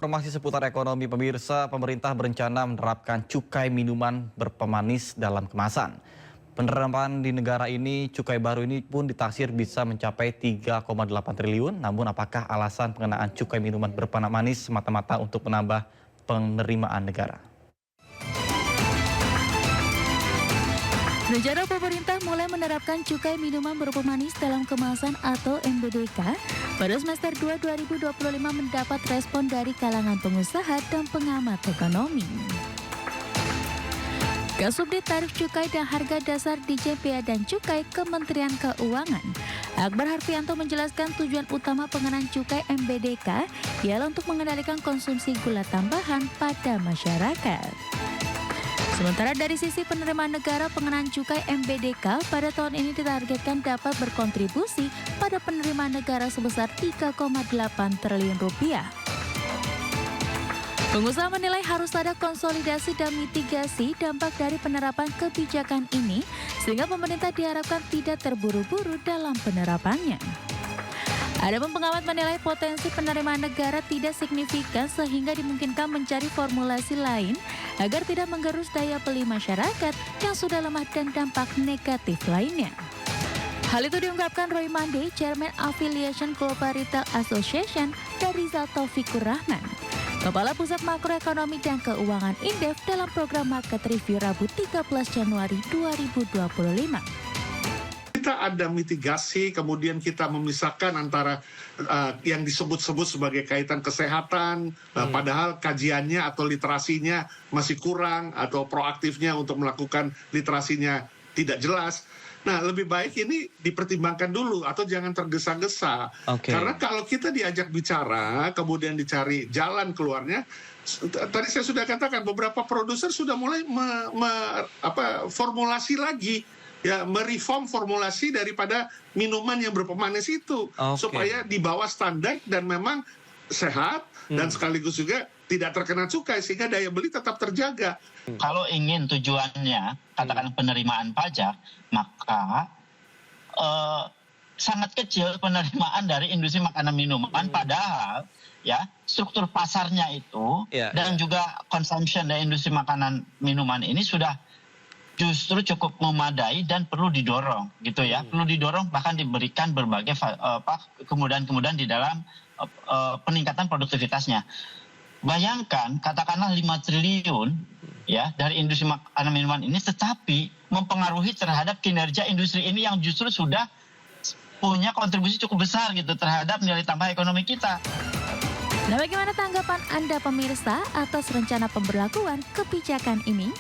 informasi seputar ekonomi pemirsa, pemerintah berencana menerapkan cukai minuman berpemanis dalam kemasan. Penerapan di negara ini, cukai baru ini pun ditaksir bisa mencapai 3,8 triliun. Namun apakah alasan pengenaan cukai minuman berpemanis semata-mata untuk menambah penerimaan negara? Rencana pemerintah mulai menerapkan cukai minuman berpemanis dalam kemasan atau MBDK pada semester 2 2025 mendapat respon dari kalangan pengusaha dan pengamat ekonomi. Kasubdit Tarif Cukai dan Harga Dasar Ditjen Bea dan Cukai Kementerian Keuangan, Akbar Harfianto menjelaskan tujuan utama pengenaan cukai MBDK ialah untuk mengendalikan konsumsi gula tambahan pada masyarakat. Sementara dari sisi penerimaan negara, pengenaan cukai MBDK pada tahun ini ditargetkan dapat berkontribusi pada penerimaan negara sebesar 3,8 triliun rupiah. Pengusaha menilai harus ada konsolidasi dan mitigasi dampak dari penerapan kebijakan ini, sehingga pemerintah diharapkan tidak terburu-buru dalam penerapannya. Adapun pengamat menilai potensi penerimaan negara tidak signifikan sehingga dimungkinkan mencari formulasi lain agar tidak menggerus daya beli masyarakat yang sudah lemah dan dampak negatif lainnya. Hal itu diungkapkan Roy Mande, Chairman Affiliation Global Retail Association dan Rizal Taufikur Rahman, Kepala Pusat Makroekonomi dan Keuangan Indef dalam program Market Review Rabu 13 Januari 2025. Kita ada mitigasi, kemudian kita memisahkan antara yang disebut-sebut sebagai kaitan kesehatan, padahal kajiannya atau literasinya masih kurang, atau proaktifnya untuk melakukan literasinya tidak jelas. Nah, lebih baik ini dipertimbangkan dulu atau jangan tergesa-gesa. Karena kalau kita diajak bicara, kemudian dicari jalan keluarnya, tadi saya sudah katakan beberapa produser sudah mulai formulasi lagi. Ya, mereform formulasi daripada minuman yang berpemanis itu supaya di bawah standar dan memang sehat dan sekaligus juga tidak terkena cukai sehingga daya beli tetap terjaga. Kalau ingin tujuannya katakan penerimaan pajak, maka sangat kecil penerimaan dari industri makanan minuman, padahal ya struktur pasarnya itu dan juga consumption dari industri makanan minuman ini sudah justru cukup memadai dan perlu didorong gitu ya, perlu didorong bahkan diberikan berbagai kemudahan-kemudahan di dalam peningkatan produktivitasnya. Bayangkan katakanlah 5 triliun ya dari industri makanan minuman ini, tetapi mempengaruhi terhadap kinerja industri ini yang justru sudah punya kontribusi cukup besar gitu terhadap nilai tambah ekonomi kita. Nah, bagaimana tanggapan Anda pemirsa atas rencana pemberlakuan kebijakan ini?